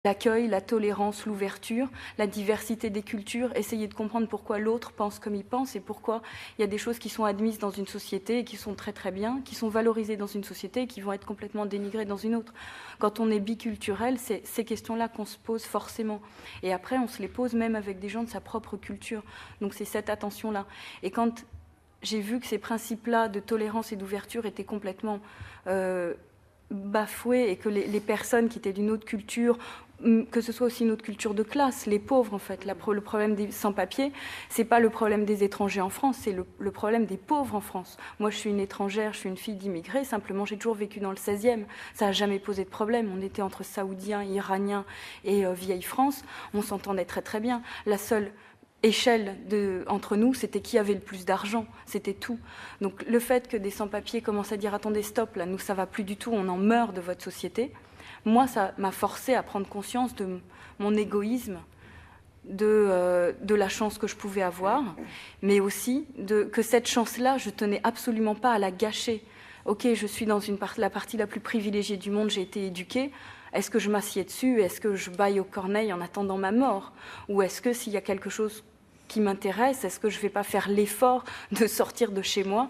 l'accueil, la tolérance, l'ouverture, la diversité des cultures, essayer de comprendre pourquoi l'autre pense comme il pense et pourquoi il y a des choses qui sont admises dans une société et qui sont très très bien, qui sont valorisées dans une société et qui vont être complètement dénigrées dans une autre. Quand on est biculturel, c'est ces questions-là qu'on se pose forcément. Et après, on se les pose même avec des gens de sa propre culture. Donc c'est cette attention-là. Et quand j'ai vu que ces principes-là de tolérance et d'ouverture étaient complètement bafoués et que les personnes qui étaient d'une autre culture, que ce soit aussi une autre culture de classe, les pauvres en fait, le problème des sans-papiers, c'est pas le problème des étrangers en France, c'est le problème des pauvres en France. Moi je suis une étrangère, je suis une fille d'immigrés, simplement j'ai toujours vécu dans le 16e, ça n'a jamais posé de problème, on était entre Saoudiens, Iraniens et vieille France, on s'entendait très très bien. La seule échelle entre nous, c'était qui avait le plus d'argent, c'était tout. Donc le fait que des sans-papiers commencent à dire attendez stop, là nous ça va plus du tout, on en meurt de votre société, moi ça m'a forcé à prendre conscience de mon égoïsme, de la chance que je pouvais avoir, mais aussi que cette chance-là, je tenais absolument pas à la gâcher. Ok, je suis dans la partie la plus privilégiée du monde, j'ai été éduquée. Est-ce que je m'assieds dessus? Est-ce que je baille aux corneilles en attendant ma mort? Ou est-ce que s'il y a quelque chose qui m'intéresse, est-ce que je ne vais pas faire l'effort de sortir de chez moi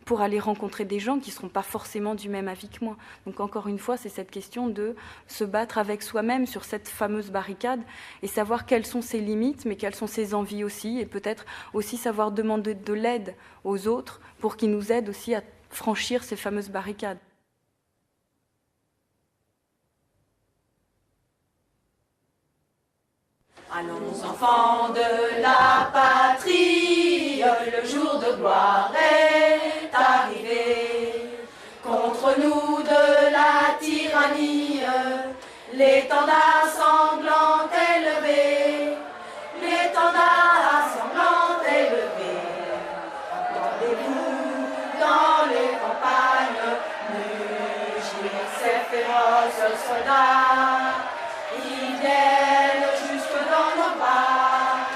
pour aller rencontrer des gens qui ne seront pas forcément du même avis que moi? Donc encore une fois, c'est cette question de se battre avec soi-même sur cette fameuse barricade et savoir quelles sont ses limites, mais quelles sont ses envies aussi, et peut-être aussi savoir demander de l'aide aux autres pour qu'ils nous aident aussi à franchir ces fameuses barricades. Allons enfants de la patrie, le jour de gloire est arrivé. Contre nous de la tyrannie, l'étendard sanglant est levé. L'étendard sanglant est levé. Entendez-vous dans les campagnes mugir ces féroces soldats. Ils viennent jusque dans nos bras,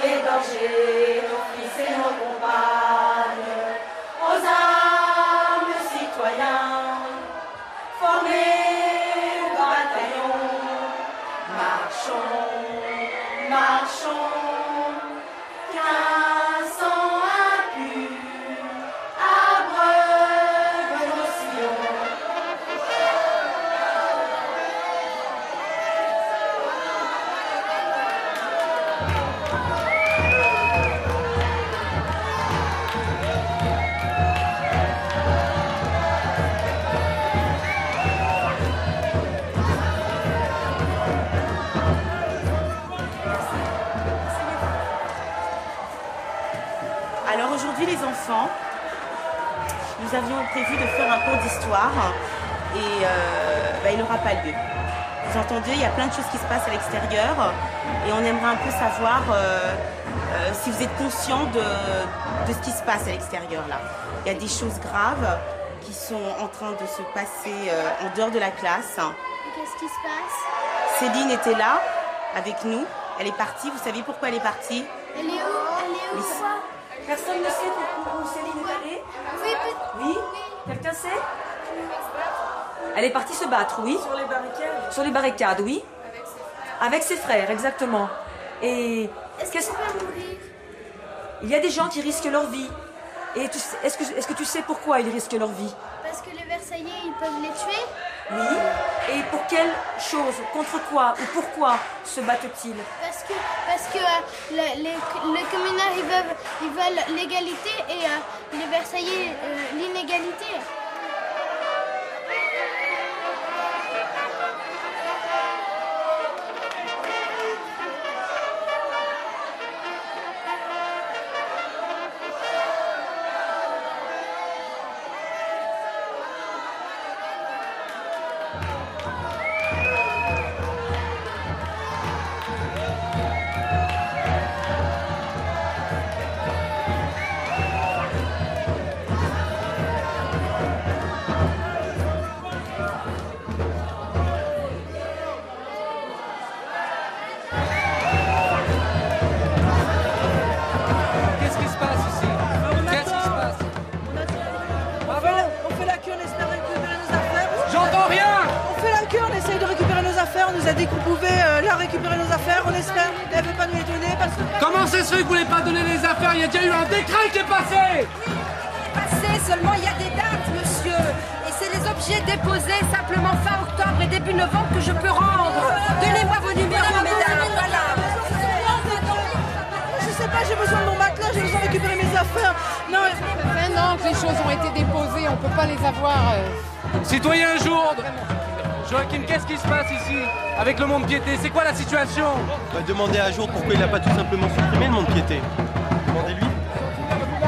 égorger nos fils et nos compagnes. Aux armes, citoyens, formés au bataillon, marchons, marchons, qu'un sang impur abreuve nos sillons. Alors aujourd'hui les enfants, nous avions prévu de faire un cours d'histoire et il n'aura pas lieu. Vous entendez, il y a plein de choses qui se passent à l'extérieur et on aimerait un peu savoir si vous êtes conscients de ce qui se passe à l'extérieur là. Il y a des choses graves qui sont en train de se passer en dehors de la classe. Qu'est-ce qui se passe? Céline était là avec nous, elle est partie, vous savez pourquoi elle est partie? Elle est où? Elle est où? Pourquoi? Personne ne sait où Céline est allée? Oui, Oui? Quelqu'un sait? Elle est partie se battre, oui? Sur les barricades? Sur les barricades, oui? Avec ses frères, exactement. Et Est-ce qu'elle va mourir? il y a des gens qui risquent leur vie. Et est-ce que tu sais pourquoi ils risquent leur vie? Parce que les Versaillais, ils peuvent les tuer? Oui. Et pour quelle chose? Contre quoi? Ou pourquoi se battent-ils? Parce que les communards, ils veulent l'égalité et les Versaillais, l'inégalité. nous a dit qu'on pouvait là récupérer nos affaires, on espère qu'elle ne veut pas nous les donner parce que... Comment c'est ce que vous voulez pas donner les affaires? Il y a déjà eu un décret qui est passé. Seulement il y a des dates, monsieur. Et c'est les objets déposés simplement fin octobre et début novembre que je peux rendre. Donnez-moi vos numéros, mesdames. Voilà. Je sais pas, j'ai besoin de mon matelas, j'ai besoin de récupérer mes affaires. Non, Maintenant que les choses ont été déposées, on peut pas les avoir. Citoyen Jourde. Joachim, qu'est-ce qui se passe ici avec le mont-de-piété? C'est quoi la situation? Demandez à Jourde pourquoi il n'a pas tout simplement supprimé le mont-de-piété. Demandez-lui.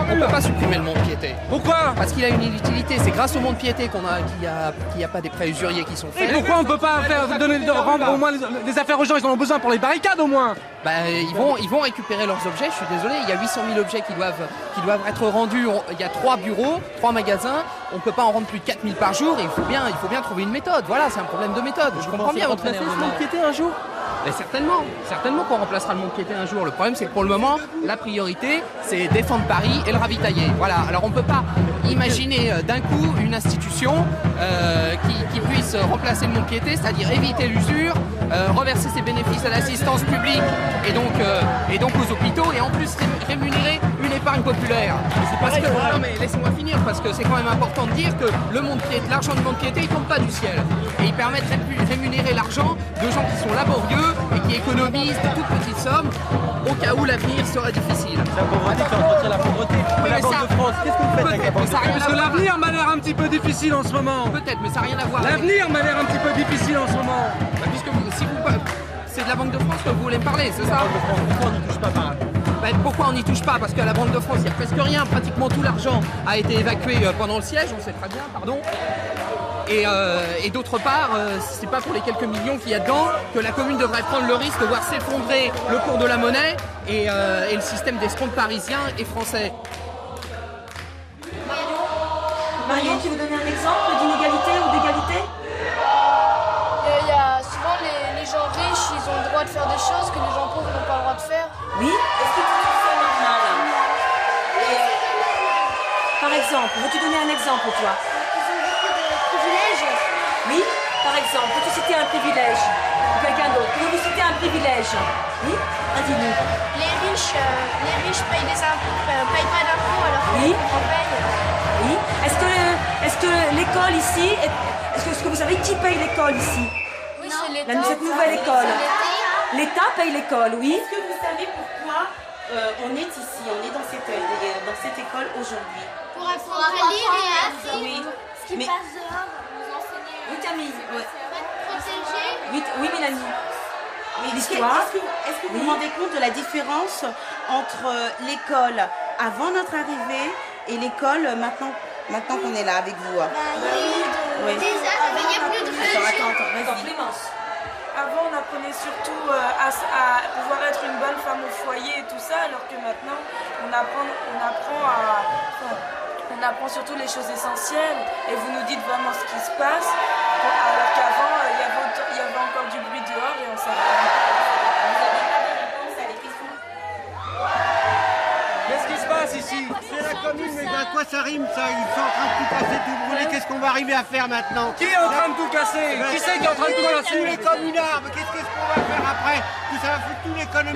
On ne peut pas supprimer le mont-de-piété. Pourquoi? Parce qu'il a une utilité. C'est grâce au mont-de-piété qu'il n'y a pas des prêts usuriers qui sont Et faits. pourquoi on ne peut pas rendre au moins les affaires aux gens? Ils en ont besoin pour les barricades au moins. Ils vont récupérer leurs objets, je suis désolé, il y a 800 000 objets qui doivent être rendus, il y a 3 bureaux, 3 magasins, on ne peut pas en rendre plus de 4 000 par jour et il faut bien trouver une méthode, voilà, c'est un problème de méthode, je comprends bien votre énervement. Ce mont-de-piété un jour? Mais certainement qu'on remplacera le mont-de-piété un jour, le problème c'est que pour le moment, la priorité c'est défendre Paris et le ravitailler, voilà, alors on ne peut pas imaginer d'un coup une institution qui puisse remplacer le mont-de-piété, c'est-à-dire éviter l'usure, reverser ses bénéfices à l'assistance publique et donc aux hôpitaux et en plus rémunérer une épargne populaire. Non mais laissez-moi finir parce que c'est quand même important de dire que l'argent du mont-de-piété il tombe pas du ciel et il permet de rémunérer l'argent de gens qui sont laborieux et qui économisent de toutes petites sommes au cas où l'avenir sera difficile. La pauvreté qui entretient la pauvreté. La Banque de France, qu'est-ce que vous faites avec la Banque de France? Parce que l'avenir m'a l'air un petit peu difficile en ce moment. Peut-être, mais ça n'a rien à voir. L'avenir m'a l'air un petit peu difficile en ce moment. C'est de la Banque de France que vous voulez me parler, c'est ça? Pourquoi on n'y touche pas par là? Pourquoi on n'y touche pas? Parce qu'à la Banque de France, il n'y a presque rien. Pratiquement tout l'argent a été évacué pendant le siège, on sait très bien, pardon. Et d'autre part, c'est pas pour les quelques millions qu'il y a dedans que la commune devrait prendre le risque de voir s'effondrer le cours de la monnaie et le système d'escompte parisien et français. Marion, tu veux donner un exemple d'inégalité ou d'égalité? Il y a souvent les gens riches, ils ont le droit de faire des choses que les gens pauvres n'ont pas le droit de faire. Oui. Est-ce que tu trouves ça normal? Par exemple, veux-tu donner un exemple, toi? Ils ont beaucoup de privilèges. Oui. Par exemple, peux-tu citer un privilège? Ou quelqu'un d'autre? Peux-tu citer un privilège? Oui. Dis-nous. Les riches payent des impôts, payent pas d'impôts alors que Oui. les pauvres en payent. Oui. Est-ce que l'école ici, est-ce que vous savez qui paye l'école ici? Oui, c'est l'État. Cette nouvelle école. C'est l'État. L'État paye l'école, oui. Est-ce que vous savez pourquoi on est ici, on est dans cette école aujourd'hui? Pour apprendre à lire et à écrire. Oui. Ce qui Mais- passe dehors, nous enseigner. Oui, Camille. Ouais. Pour être protégé. Oui, Mélanie. Oui, l'histoire. Est-ce que vous vous rendez compte de la différence entre l'école avant notre arrivée et l'école maintenant qu'on est là avec vous? Il y a eu des arts, mais il n'y a plus de religion. Attends, Clémence. Avant, on apprenait surtout à pouvoir être une bonne femme au foyer et tout ça, alors que maintenant, on apprend surtout les choses essentielles et vous nous dites vraiment ce qui se passe, alors qu'avant, il y avait encore du bruit dehors et on savait. Vous n'avez pas de réponse à les questions? Qu'est-ce qui se passe ici? C'est la commune, mais à quoi ça rime ça? Ils sont en train de tout casser, tout brûler. Qu'est-ce qu'on va arriver à faire maintenant? Qui est en train de tout casser? Qui c'est qui est en train de tout casser? Tous les communards, mais qu'est-ce qu'on va faire après? Tout ça va foutre tous les communards.